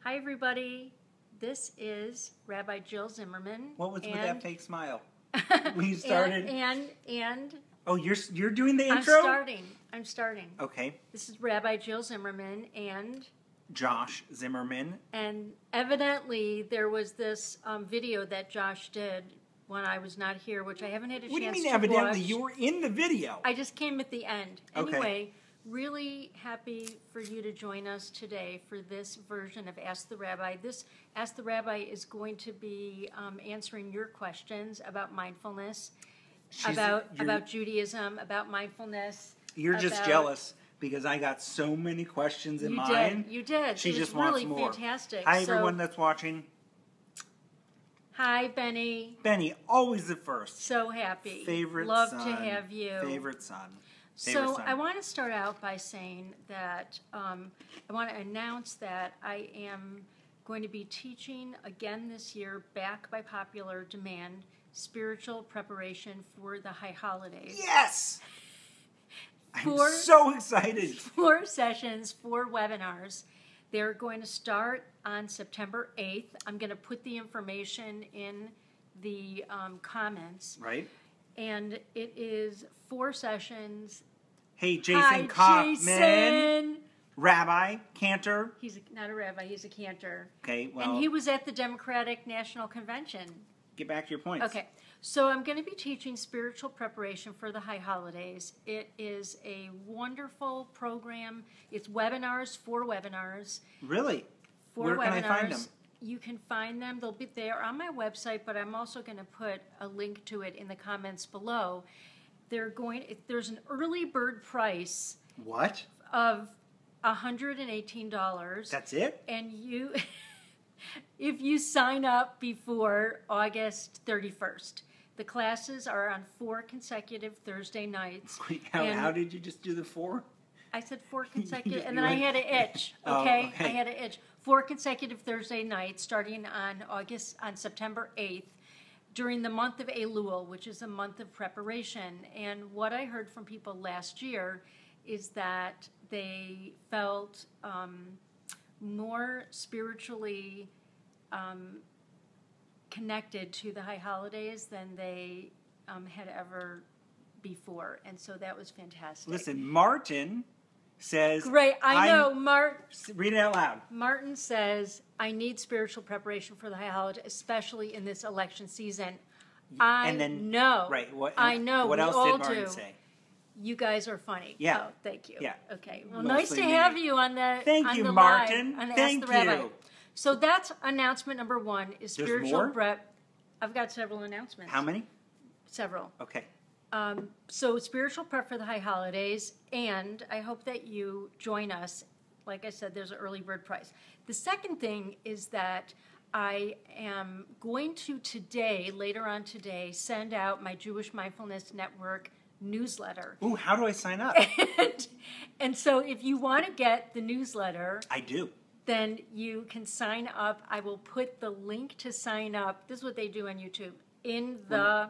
Hi, everybody. This is Rabbi Jill Zimmerman. What was with that fake smile? We started. And oh, you're doing the intro? I'm starting. Okay. This is Rabbi Jill Zimmerman and Josh Zimmerman. And evidently there was this video that Josh did when I was not here, which I haven't had a chance to watch. What do you mean evidently? You were in the video. I just came at the end. Okay. Anyway, really happy for you to join us today for this version of Ask the Rabbi. This Ask the Rabbi is going to be answering your questions about mindfulness, about Judaism, about mindfulness. You're just jealous because I got so many questions in mine. You did. She just wants more. Really fantastic. Hi, everyone that's watching. Hi, Benny. Benny, always the first. So happy. Favorite Love son. to have you. Favorite son. So I want to start out by saying that I want to announce that I am going to be teaching again this year, back by popular demand, spiritual preparation for the high holidays. Yes! I'm so excited. 4 sessions, 4 webinars. They're going to start on September 8th. I'm going to put the information in the comments. Right. And it is 4 sessions. Hey, Jason Hi, Kaufman. Jason. Rabbi, cantor. He's not a rabbi, he's a cantor. Okay, well. And he was at the Democratic National Convention. Get back to your points. Okay, so I'm going to be teaching spiritual preparation for the high holidays. It is a wonderful program. It's webinars, 4 webinars. Really? 4 Where webinars. can I find them? You can find them. They are on my website, but I'm also going to put a link to it in the comments below. There's an early bird price. What? Of $118. That's it? And if you sign up before August 31st. The classes are on 4 consecutive Thursday nights. Wait, how did you just do the 4? I said 4 consecutive, and then I had to itch, okay? I had to itch. 4 consecutive Thursday nights starting on September 8th during the month of Elul, which is a month of preparation. And what I heard from people last year is that they felt more spiritually connected to the high holidays than they had ever before. And so that was fantastic. Listen, Martin says... Great, I know, read it out loud. Martin says, I need spiritual preparation for the high holiday, especially in this election season. I know. Right. I know. What else did Martin say? You guys are funny. Yeah. Oh, thank you. Yeah. Okay. Well, nice to have you on the Thank you, Martin. On the Thank Ask the Rabbi. you. So that's announcement number 1 is spiritual prep. I've got several announcements. How many? Several. Okay. So spiritual prep for the high holidays, and I hope that you join us. Like I said, there's an early bird price. The second thing is that I am going to later on today, send out my Jewish Mindfulness Network newsletter. Ooh, how do I sign up? and so if you want to get the newsletter... I do. Then you can sign up. I will put the link to sign up. This is what they do on YouTube. In the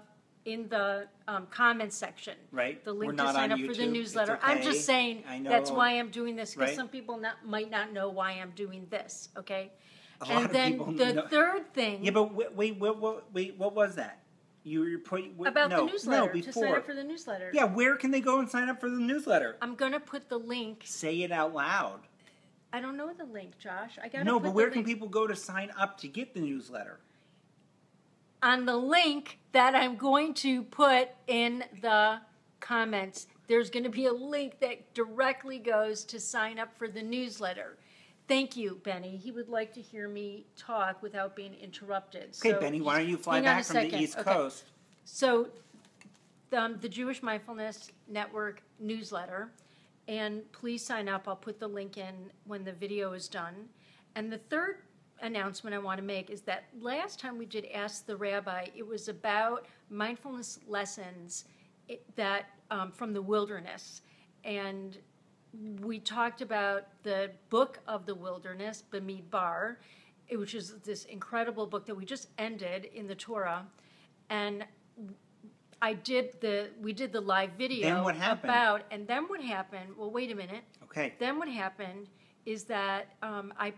comments section. Right. The link to sign up for the newsletter. Okay. I'm just saying that's why I'm doing this, because right. Some people might not know why I'm doing this, okay? And then the third thing... Yeah, but wait, what was that? About the newsletter, before. to sign up for the newsletter. Yeah, where can they go and sign up for the newsletter? I'm going to put the link... Say it out loud. I don't know the link, Josh. No, but where can people go to sign up to get the newsletter? On the link that I'm going to put in the comments, there's going to be a link that directly goes to sign up for the newsletter. Thank you, Benny. He would like to hear me talk without being interrupted. Okay, so, Benny, why don't you fly back from the East Coast? So the Jewish Mindfulness Network newsletter, and please sign up. I'll put the link in when the video is done. And the third announcement I want to make is that last time we did Ask the Rabbi, it was about mindfulness lessons that from the wilderness. And we talked about the book of the wilderness, Bamidbar, which is this incredible book that we just ended in the Torah. And we did the live video then what happened? and then what happened, well, wait a minute. Okay. Then what happened is that I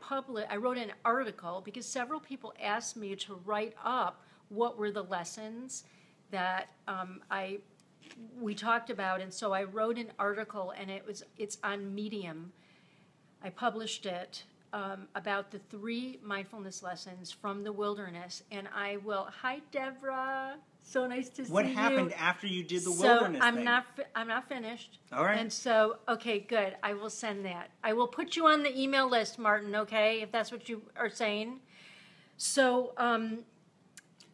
wrote an article because several people asked me to write up what were the lessons that we talked about, and so I wrote an article, and it's on Medium. I published it about the 3 mindfulness lessons from the wilderness, and I will. Hi, Deborah. So nice to see you. What happened after you did the wilderness thing? I'm not finished. All right. And so, okay, good. I will send that. I will put you on the email list, Martin. Okay, if that's what you are saying. So.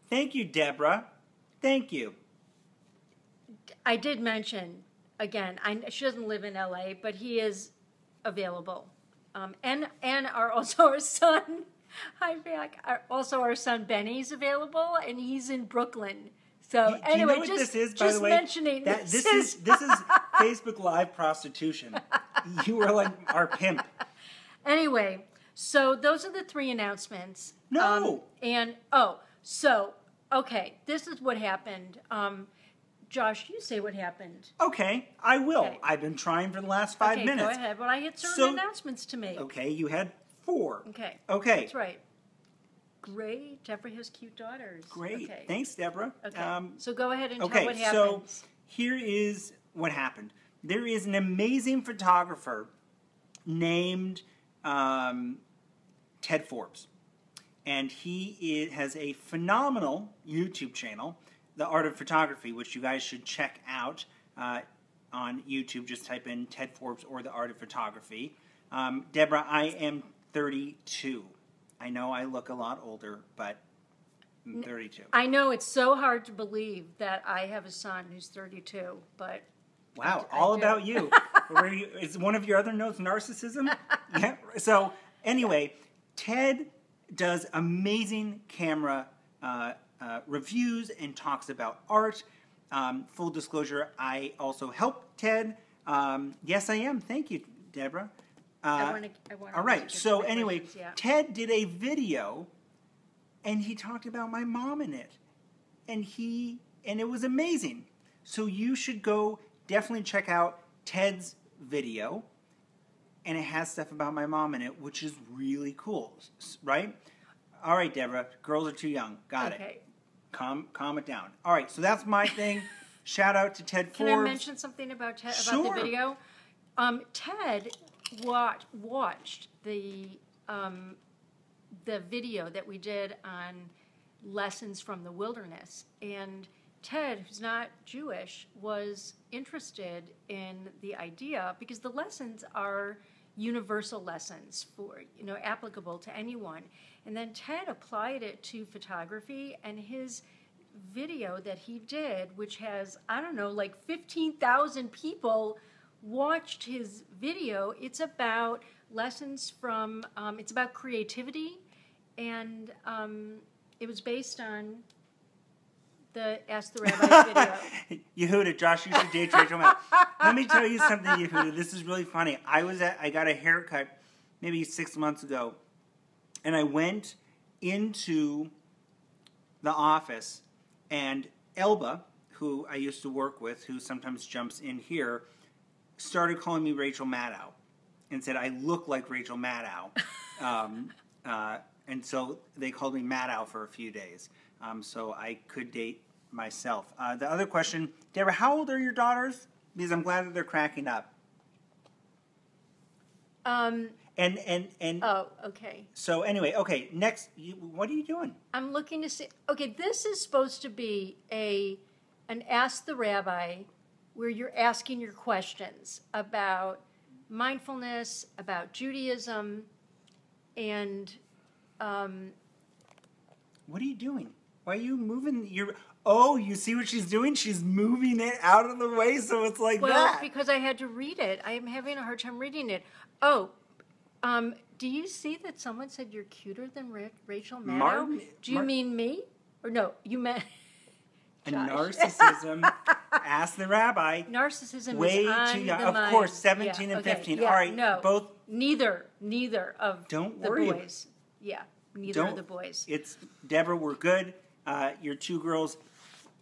Thank you, Deborah. Thank you. I did mention again. She doesn't live in LA, but he is available, and also our son. Hi, back. Also, our son Benny's available, and he's in Brooklyn. So Do you know what this is, by the way? Mentioning this is Facebook Live prostitution. You are like our pimp. Anyway, so those are the 3 announcements. No. Okay, this is what happened. Josh, you say what happened. Okay, I will. Okay. I've been trying for the last 5 minutes. Go ahead. Well, I had certain announcements to make. Okay, you had 4. Okay. That's right. Great. Deborah has cute daughters. Great. Okay. Thanks, Deborah. Okay. So go ahead and tell what so happens. Here is what happened. There is an amazing photographer named Ted Forbes. And he has a phenomenal YouTube channel, The Art of Photography, which you guys should check out on YouTube. Just type in Ted Forbes or The Art of Photography. Deborah, I am 32. I know I look a lot older, but I'm 32. I know it's so hard to believe that I have a son who's 32, but... Wow, all about you. Is one of your other notes narcissism? Yeah. So, anyway, Ted does amazing camera reviews and talks about art. Full disclosure, I also help Ted. Yes, I am. Thank you, Deborah. All right. So anyway, Ted did a video, and he talked about my mom in it, and it was amazing. So you should go definitely check out Ted's video, and it has stuff about my mom in it, which is really cool, right? All right, Deborah. Girls are too young. Got it. Calm it down. All right. So that's my thing. Shout out to Ted Forbes. Can I mention something about Ted, about the video? Ted watched the video that we did on lessons from the wilderness, and Ted, who's not Jewish, was interested in the idea because the lessons are universal lessons for, applicable to anyone. And then Ted applied it to photography, and his video that he did, which has, I don't know, like 15,000 people watched his video. It's about lessons from, it's about creativity, and it was based on the Ask the Rabbi video. Yehuda, Josh used to date Rachel Maddow. Let me tell you something, Yehuda. This is really funny. I got a haircut maybe 6 months ago, and I went into the office, and Elba, who I used to work with, who sometimes jumps in here, started calling me Rachel Maddow and said I look like Rachel Maddow. And so they called me Maddow for a few days. So I could date myself. The other question, Deborah, how old are your daughters? Because I'm glad that they're cracking up. And oh, okay. So anyway, okay, next, what are you doing? I'm looking to see. Okay, this is supposed to be an Ask the Rabbi, where you're asking your questions about mindfulness, about Judaism, and what are you doing? Why are you moving you see what she's doing? She's moving it out of the way so it's like that. Well, because I had to read it. I am having a hard time reading it. Oh, do you see that someone said you're cuter than Rachel Maddow? Do you mean me? Or no, you meant Josh. Narcissism. Ask the Rabbi. Narcissism way is on too young. the Of mind. Course, 17 and 15. Yeah, all right, no, both. Neither of Don't the worry. boys. Yeah, neither of the boys. It's Deborah. We're good. Your 2 girls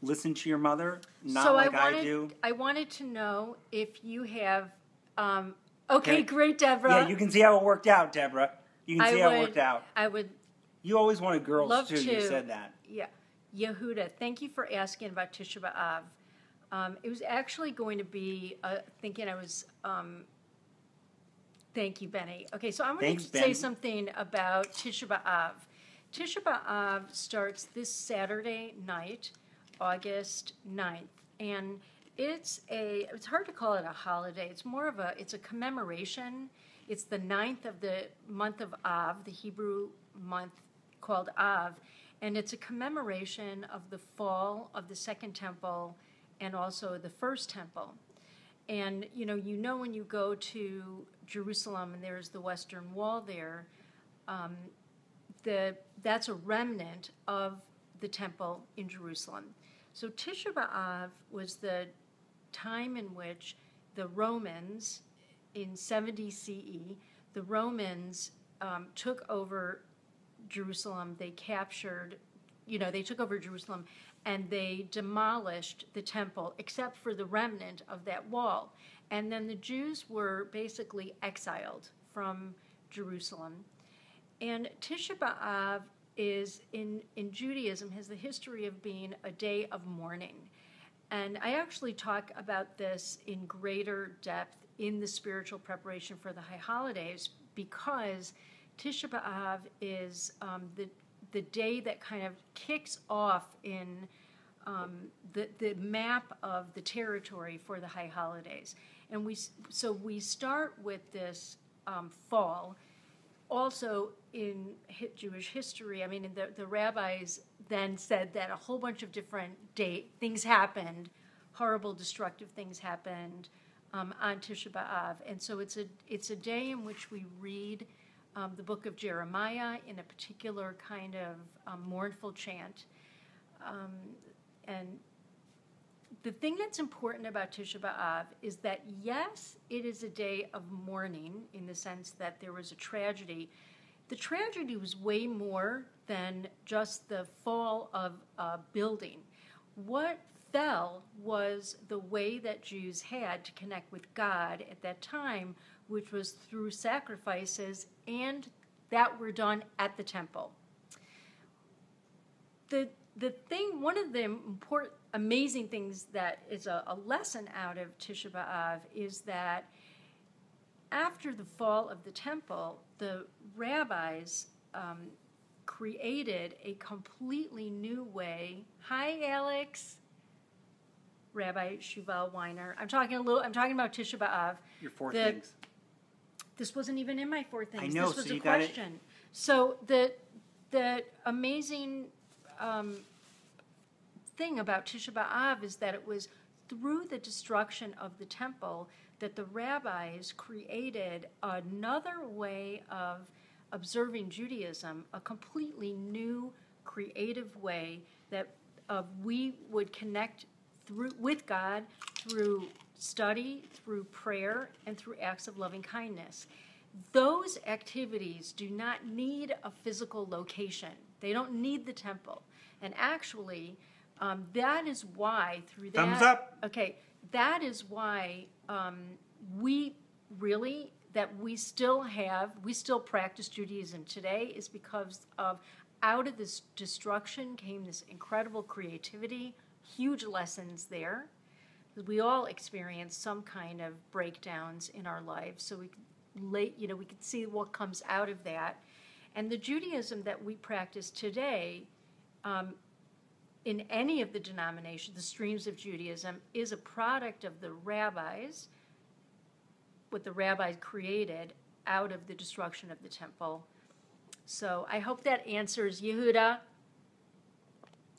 listen to your mother, not so like I do. I wanted to know if you have. Okay, great, Deborah. Yeah, you can see how it worked out, Deborah. You can see how it worked out. I would You always wanted girls, love too. to. You said that. Yeah. Yehuda, thank you for asking about Tisha B'Av. It was actually going to be thinking I was... thank you, Benny. Okay, so I'm going to say something about Tisha B'Av. Tisha B'Av starts this Saturday night, August 9th, and it's hard to call it a holiday. It's more of it's a commemoration. It's the 9th of the month of Av, the Hebrew month called Av, and it's a commemoration of the fall of the Second Temple and also the First Temple. And you know when you go to Jerusalem and there's the Western Wall there, that's a remnant of the temple in Jerusalem. So Tisha B'Av was the time in which the Romans, in 70 CE, the Romans took over Jerusalem. They captured, they took over Jerusalem and they demolished the temple except for the remnant of that wall. And then the Jews were basically exiled from Jerusalem. And Tisha B'Av is, in Judaism, has the history of being a day of mourning. And I actually talk about this in greater depth in the spiritual preparation for the high holidays, because Tisha B'Av is the day that kind of kicks off in the map of the territory for the high holidays. And we start with this fall. Also, in Jewish history, I mean, the rabbis then said that a whole bunch of different things happened, horrible, destructive things happened on Tisha B'Av. And so it's a day in which we read the book of Jeremiah in a particular kind of mournful chant. And the thing that's important about Tisha B'Av is that, yes, it is a day of mourning in the sense that there was a tragedy. The tragedy was way more than just the fall of a building. What fell was the way that Jews had to connect with God at that time, which was through sacrifices, and that were done at the temple. One of the amazing things that is a lesson out of Tisha B'Av is that after the fall of the temple, the rabbis created a completely new way. Hi, Alex. Rabbi Shuval Weiner. I'm talking about Tisha B'Av. Your four things. This wasn't even in my four things. I know. This was so a you question. So the amazing thing about Tisha B'Av is that it was through the destruction of the temple that the rabbis created another way of observing Judaism, a completely new, creative way that we would connect with God through study, through prayer, and through acts of loving kindness. Those activities do not need a physical location. They don't need the temple. And actually, that is why through that... Thumbs up. Okay, that is why we still practice Judaism today, is because of out of this destruction came this incredible creativity, huge lessons there. We all experience some kind of breakdowns in our lives, so we could see what comes out of that. And the Judaism that we practice today, in any of the denominations, the streams of Judaism, is a product of the rabbis, what the rabbis created out of the destruction of the temple. So I hope that answers Yehuda.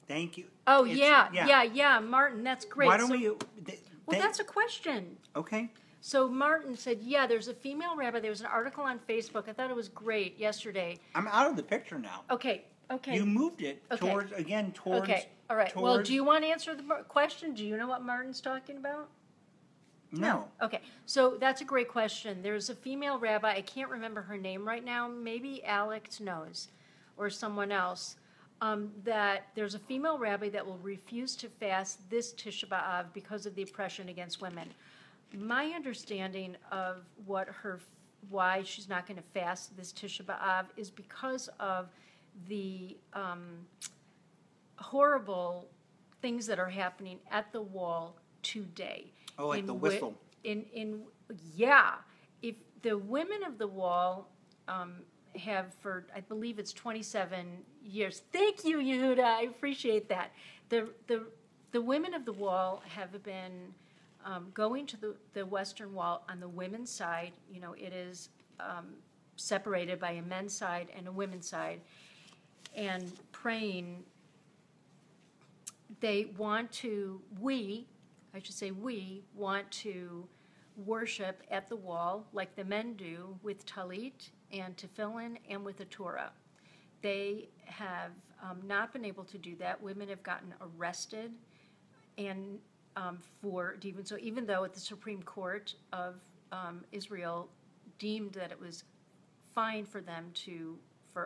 Thank you. Oh, yeah, Martin, that's great. Why don't we... that's a question. Okay. So Martin said, yeah, there's a female rabbi. There was an article on Facebook. I thought it was great yesterday. I'm out of the picture now. Okay. You moved it towards... Okay, all right. Well, do you want to answer the question? Do you know what Martin's talking about? No. Okay, so that's a great question. There's a female rabbi. I can't remember her name right now. Maybe Alex knows, or someone else. That there's a female rabbi that will refuse to fast this Tisha B'Av because of the oppression against women. my understanding of why she's not going to fast this Tisha B'Av is because of the horrible things that are happening at the wall today. Oh, like the whistle. Yeah. If the women of the wall have for, I believe it's 27 years. Thank you, Yehuda. I appreciate that. The women of the wall have been going to the Western Wall on the women's side. You know, it is separated by a men's side and a women's side, and praying. We want to worship at the wall like the men do with talit and tefillin and with the Torah. They have not been able to do that. Women have gotten arrested, and even though at the Supreme Court of Israel deemed that it was fine for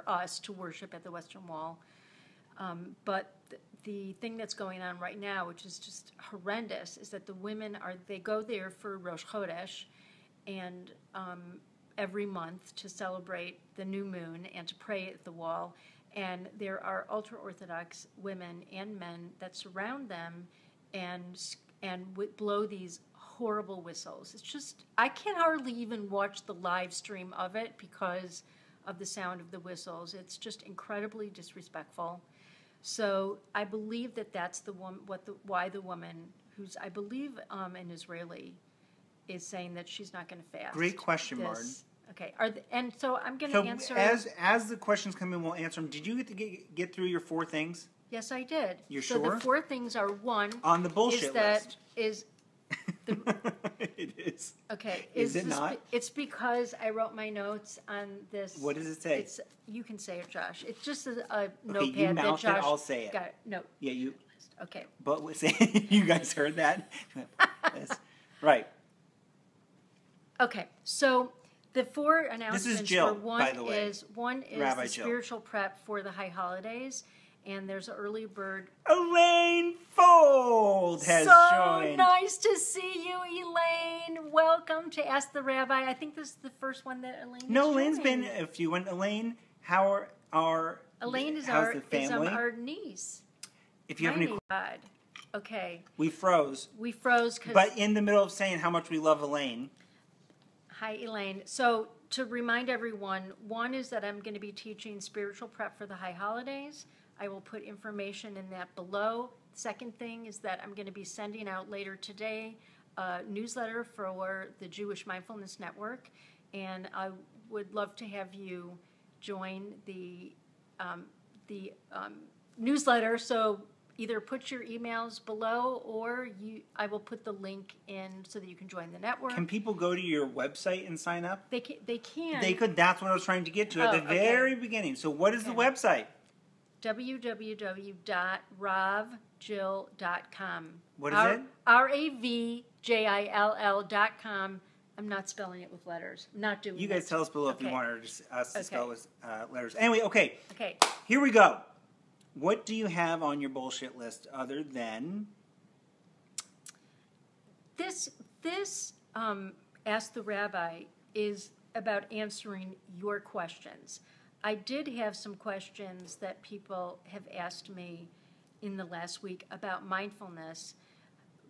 us to worship at the Western Wall, but the thing that's going on right now, which is just horrendous, is that the women they go there for Rosh Chodesh, and every month to celebrate the new moon and to pray at the wall. And there are ultra-Orthodox women and men that surround them and blow these horrible whistles. It's just, I can hardly even watch the live stream of it because of the sound of the whistles. It's just incredibly disrespectful. So I believe that's why the woman, who's I believe an Israeli, is saying that she's not going to fast. Great question, Martin. Okay, and so I'm going to answer. As the questions come in, we'll answer them. Did you get through your 4 things? Yes, I did. You're sure? So the 4 things are: 1 on the bullshit list. It is. Okay. Is it not? It's because I wrote my notes on this. What does it say? You can say it, Josh. It's just a notepad you mouth that Josh. It, I'll say it. Got it. No. Yeah, you. Okay. But you guys heard that, right? Okay. So the 4 announcements. This is Jill, one by the way. One is Rabbi the Jill. spiritual prep for the high holidays. And there's an early bird. Elaine Fold has joined. So nice to see you, Elaine. Welcome to Ask the Rabbi. I think this is the first one that Elaine has Elaine's joined. been a few. And Elaine, how's the family? Is our niece. If you have any God. Okay. We froze. But in the middle of saying how much we love Elaine. Hi, Elaine. So to remind everyone, 1 is that I'm going to be teaching spiritual prep for the high holidays. I will put information in that below. Second thing is that I'm going to be sending out later today a newsletter for the Jewish Mindfulness Network, and I would love to have you join the newsletter. So either put your emails below, or I will put the link in so that you can join the network. Can people go to your website and sign up? They can. They could. That's what I was trying to get to at the very beginning. So what is the website? www.ravjill.com. What is it? RAVJILL.com. I'm not spelling it with letters. I'm not doing it. You guys tell us below if you want us to spell with letters. Anyway, Okay. Here we go. What do you have on your bullshit list other than... This Ask the Rabbi is about answering your questions. I did have some questions that people have asked me in the last week about mindfulness,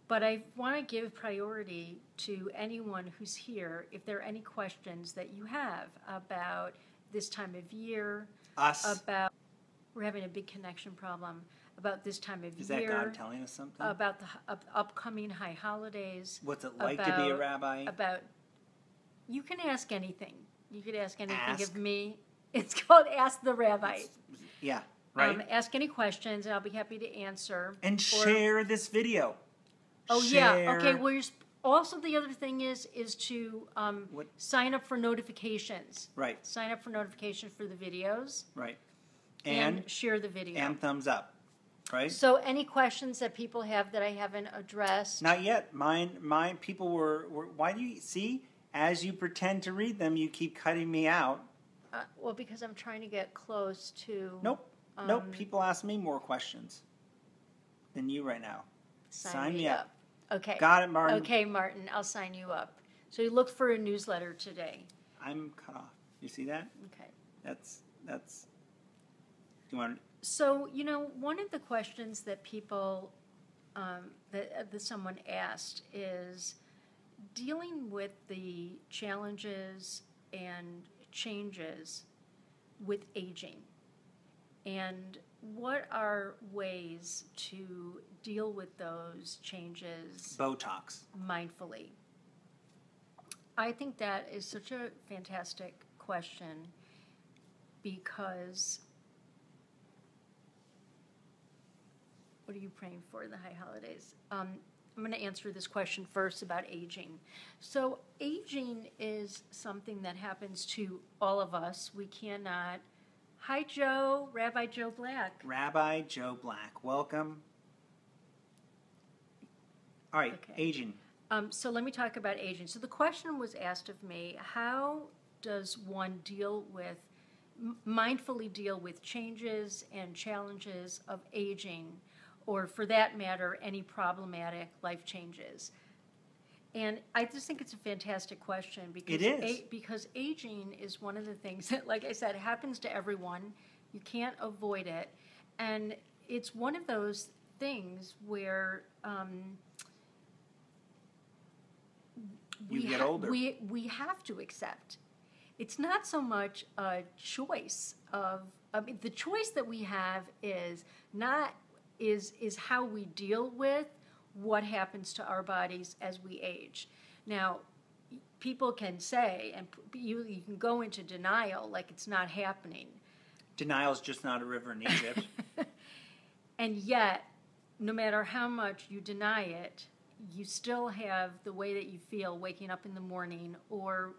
but I want to give priority to anyone who's here if there are any questions that you have about this time of year. About we're having a big connection problem about this time of year. Is that God telling us something? About the upcoming high holidays. What's it like to be a rabbi? You can ask anything. You could ask anything of me. It's called Ask the Rabbi. Yeah, right. Ask any questions, and I'll be happy to answer. And share this video. Yeah. Okay. Well, also the other thing is to sign up for notifications. Right. Sign up for notifications for the videos. Right. And share the video. And thumbs up. Right. So any questions that people have that I haven't addressed? Not yet. Mine. People were. Why do you see? As you pretend to read them, you keep cutting me out. Well, because I'm trying to get close to... Nope. People ask me more questions than you right now. Sign me up. Okay. Got it, Martin. Okay, Martin, I'll sign you up. So you look for a newsletter today. I'm cut off. You see that? Okay. That's. You want? So, one of the questions that people, that someone asked is dealing with the challenges and changes with aging. And what are ways to deal with those changes Botox. mindfully? I think that is such a fantastic question because what are you praying for the high holidays? I'm going to answer this question first about aging. So aging is something that happens to all of us. We cannot. Hi, Joe. Rabbi Joe Black. Rabbi Joe Black. Welcome. All right, Okay. aging. So let me talk about aging. So the question was asked of me, how does one mindfully deal with changes and challenges of aging, or for that matter, any problematic life changes? And I just think it's a fantastic question because It is. Because aging is one of the things that, like I said, happens to everyone. You can't avoid it. And it's one of those things where You get older. We have to accept. It's not so much a choice of. The choice that we have is how we deal with what happens to our bodies as we age. Now, people can say, and you can go into denial like it's not happening. Denial's just not a river in Egypt. And yet, no matter how much you deny it, you still have the way that you feel waking up in the morning, or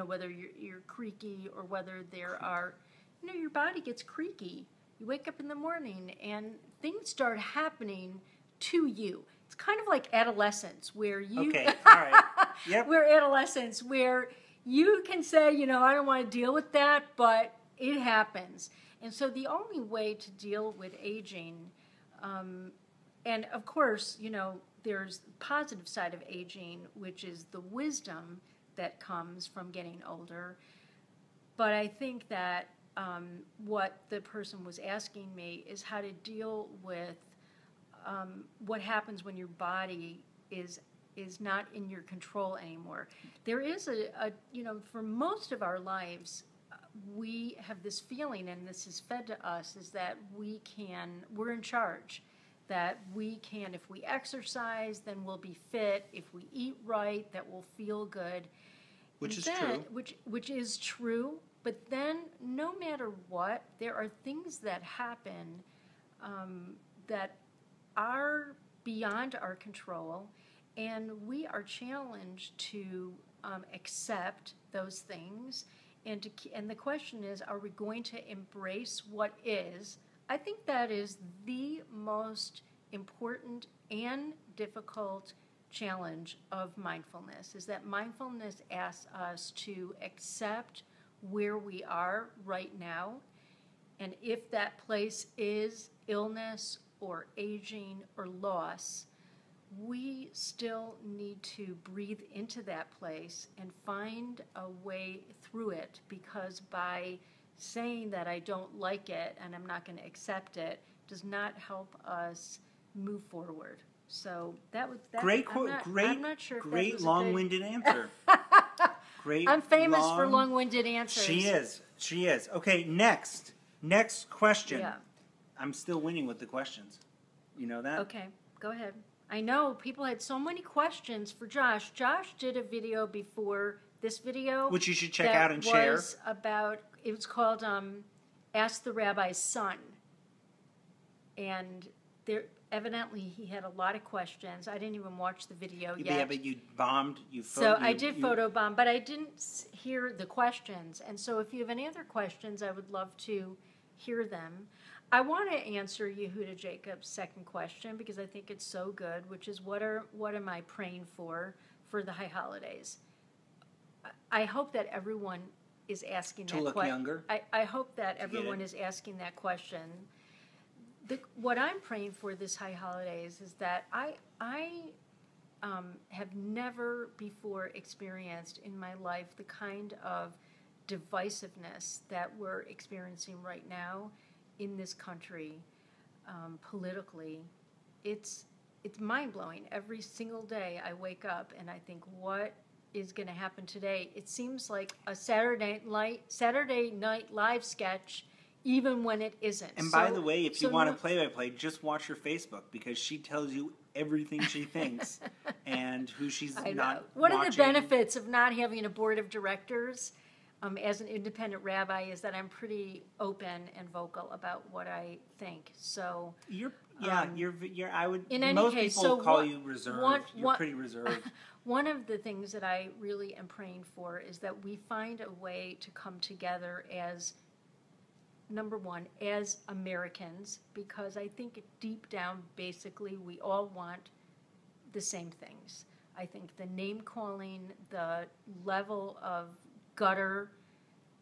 whether you're creaky, or whether there are, your body gets creaky. You wake up in the morning and things start happening to you. It's kind of like adolescence, where you Okay, all right. Yep. We're adolescents, where you can say, I don't want to deal with that, but it happens. And so the only way to deal with aging, and of course, there's the positive side of aging, which is the wisdom that comes from getting older. But I think that what the person was asking me is how to deal with what happens when your body is not in your control anymore. There is for most of our lives, we have this feeling, and this is fed to us, is that we're in charge. That we can, if we exercise, then we'll be fit. If we eat right, that we'll feel good. Which is true. Which is true. But then, no matter what, there are things that happen that are beyond our control, and we are challenged to accept those things. And the question is, are we going to embrace what is? I think that is the most important and difficult challenge of mindfulness, is that mindfulness asks us to accept where we are right now. And if that place is illness or aging or loss, we still need to breathe into that place and find a way through it, because by saying that I don't like it and I'm not going to accept it does not help us move forward. So that was great. I'm not sure if great that was long-winded answer. Great. I'm famous for long-winded answers. She is. Okay, next question. Yeah. I'm still winning with the questions. You know that? Okay, go ahead. I know people had so many questions for Josh. Josh did a video before this video, which you should check out and share. It was called Ask the Rabbi's Son. And there evidently he had a lot of questions. I didn't even watch the video yet. Yeah, but you bombed. I did photobomb, but I didn't hear the questions. And so if you have any other questions, I would love to hear them. I want to answer Yehuda Jacob's second question because I think it's so good, which is what am I praying for the high holidays? I hope that everyone is asking that question. To look younger? I hope that everyone is asking that question. What I'm praying for this high holidays is that I have never before experienced in my life the kind of divisiveness that we're experiencing right now in this country, politically. It's mind-blowing. Every single day I wake up and I think, what is going to happen today? It seems like a Saturday Night Live sketch, even when it isn't. And by the way, if you want to play-by-play, just watch her Facebook, because she tells you everything she thinks and who she's not One watching. of the benefits of not having a board of directors as an independent rabbi is that I'm pretty open and vocal about what I think. So you're I would. In any most case, people so call you reserved. You're pretty reserved. One of the things that I really am praying for is that we find a way to come together as, number one, as Americans, because I think deep down, basically, we all want the same things. I think the name-calling, the level of gutter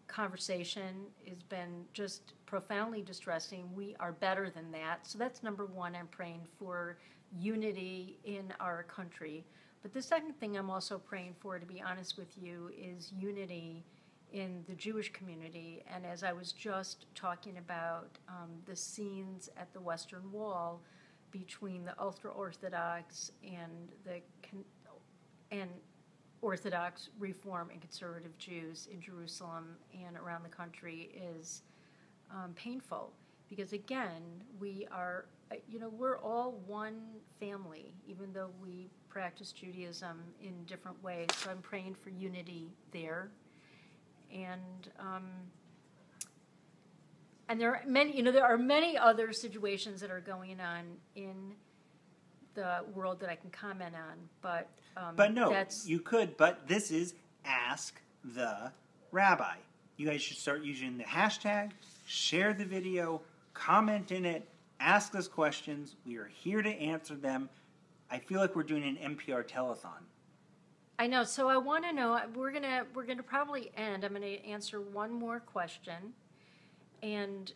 conversation has been just profoundly distressing. We are better than that. So that's number one. I'm praying for unity in our country. But the second thing I'm also praying for, to be honest with you, is unity in the Jewish community. And as I was just talking about the scenes at the Western Wall between the ultra-Orthodox and Orthodox, Reform, and Conservative Jews in Jerusalem and around the country is painful. Because again, we're all one family, even though we practice Judaism in different ways. So I'm praying for unity there. And there are many other situations that are going on in the world that I can comment on, but no, you could. But this is Ask the Rabbi. You guys should start using the hashtag, share the video, comment in it, ask us questions. We are here to answer them. I feel like we're doing an NPR telethon. I know. So I want to know. We're gonna probably end. I'm gonna answer one more question. And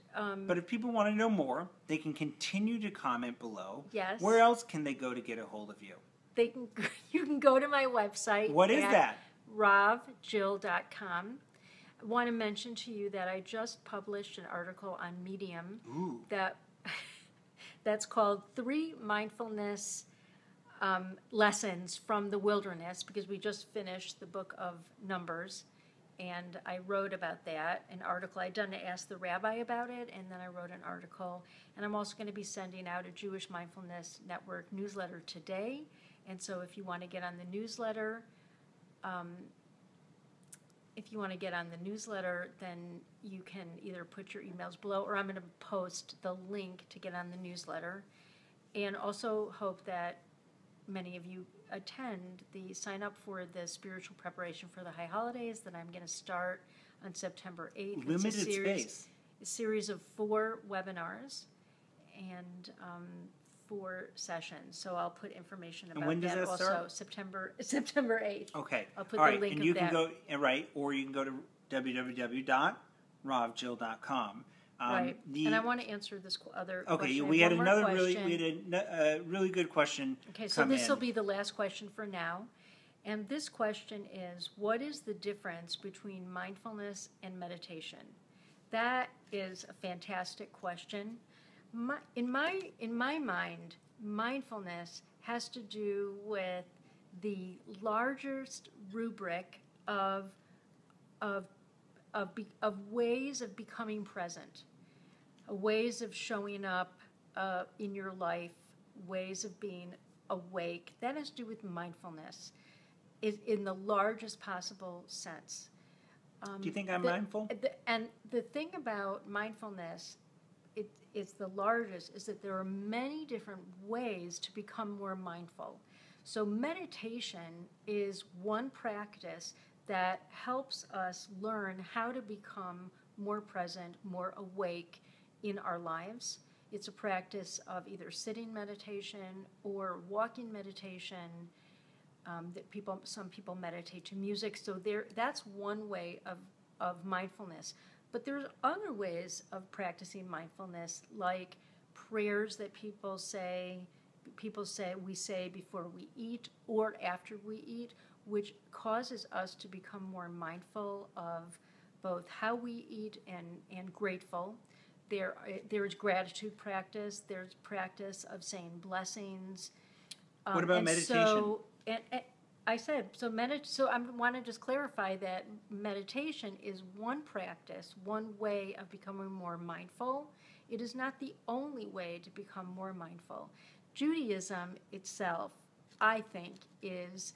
but if people want to know more, they can continue to comment below. Yes. Where else can they go to get a hold of you? You can go to my website. What is that? ravjill.com. I want to mention to you that I just published an article on Medium. Ooh. That's called 3 Mindfulness Lessons from the Wilderness, because we just finished the book of Numbers. And I wrote about that, an article. I'd done to Ask the Rabbi about it, and then I wrote an article. And I'm also going to be sending out a Jewish Mindfulness Network newsletter today. And so if you want to get on the newsletter, then you can either put your emails below, or I'm going to post the link to get on the newsletter. And also hope that many of you sign up for the spiritual preparation for the high holidays that I'm going to start on September 8th. Limited space. A series of 4 webinars and 4 sessions. So I'll put information about and when does that also. Start? September 8th. Okay. I'll put All the right. link and of you that. can go or you can go to www.ravjill.com. Right, and I want to answer this other okay, question. we had a really good question. Okay, so this will be the last question for now. And this question is, what is the difference between mindfulness and meditation? That is a fantastic question. In my mind, mindfulness has to do with the largest rubric of ways of becoming present, ways of showing up in your life, ways of being awake. That has to do with mindfulness in the largest possible sense. Do you think I'm mindful? And the thing about mindfulness, it's the largest, is that there are many different ways to become more mindful. So meditation is one practice that helps us learn how to become more present, more awake in our lives. It's a practice of either sitting meditation or walking meditation. Some people meditate to music. So that's one way of mindfulness. But there's other ways of practicing mindfulness, like prayers that people say we say before we eat or after we eat, which causes us to become more mindful of both how we eat and grateful. There's gratitude practice. There's practice of saying blessings. What about meditation? So, I said, so I want to just clarify that meditation is one practice, one way of becoming more mindful. It is not the only way to become more mindful. Judaism itself, I think, is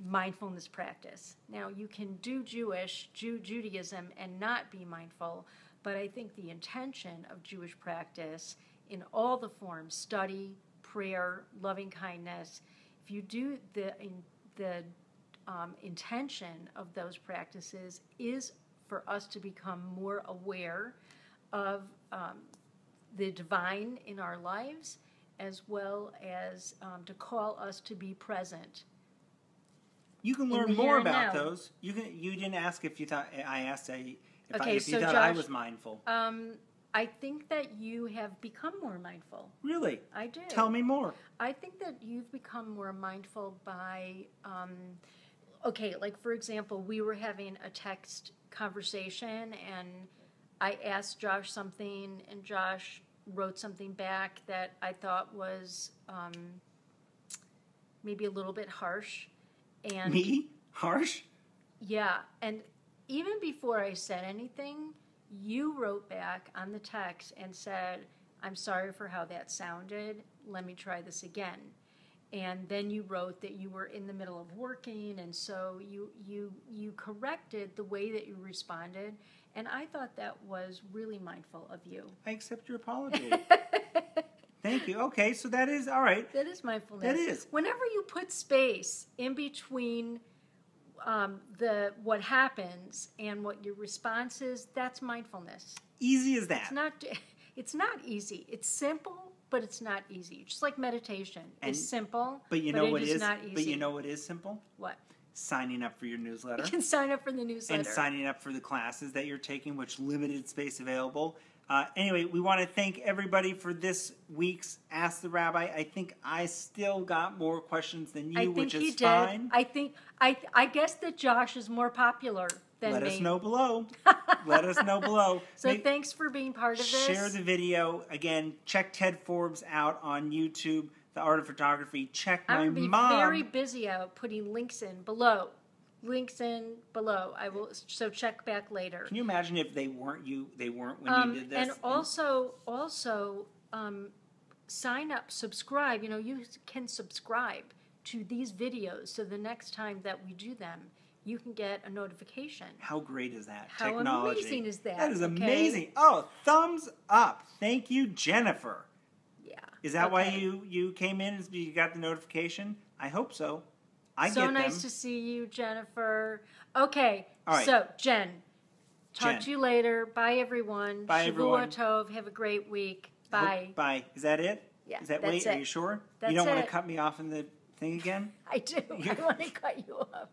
mindfulness practice. Now, you can do Judaism and not be mindful, but I think the intention of Jewish practice in all the forms, study, prayer, loving kindness, if you do the intention of those practices is for us to become more aware of the divine in our lives, as well as to call us to be present. You can learn more about those. You didn't ask if you thought I asked if you thought I was mindful. I think that you have become more mindful. Really? I do. Tell me more. I think that you've become more mindful by, like for example, we were having a text conversation and I asked Josh something and Josh wrote something back that I thought was maybe a little bit harsh. And me? Harsh? Yeah, and even before I said anything, you wrote back on the text and said, "I'm sorry for how that sounded. Let me try this again." And then you wrote that you were in the middle of working, and so you corrected the way that you responded, and I thought that was really mindful of you. I accept your apology. Thank you. Okay, so that is all right. That is mindfulness. That is. Whenever you put space in between what happens and what your response is, that's mindfulness. Easy as that. It's not easy. It's simple, but it's not easy. Just like meditation. It's simple, but it is not easy. But you know what is simple? What? Signing up for your newsletter. You can sign up for the newsletter. And signing up for the classes that you're taking, which limited space available. Anyway, we want to thank everybody for this week's Ask the Rabbi. I think I still got more questions than you, which is fine. I guess that Josh is more popular than me. Let us know below. Let us know below. So thanks for being part of this. Share the video. Again, check Ted Forbes out on YouTube, The Art of Photography. Check my mom. I'm going to be very busy out putting links in below. I will. So check back later. Can you imagine if they weren't when you did this? And also, sign up, subscribe. You can subscribe to these videos, so the next time that we do them, you can get a notification. How great is that? How Technology. Amazing is that? That is amazing. Oh, thumbs up! Thank you, Jennifer. Yeah. Is that why you came in? You got the notification? I hope so. So nice to see you, Jennifer. Okay, all right. So Jen, talk to you later. Bye, everyone. Bye, everyone. Shavua Tov. Have a great week. Bye. Bye. Is that it? Yeah, that's it. Are you sure? That's you don't want it. to cut me off in the thing again? I do. I want to cut you off.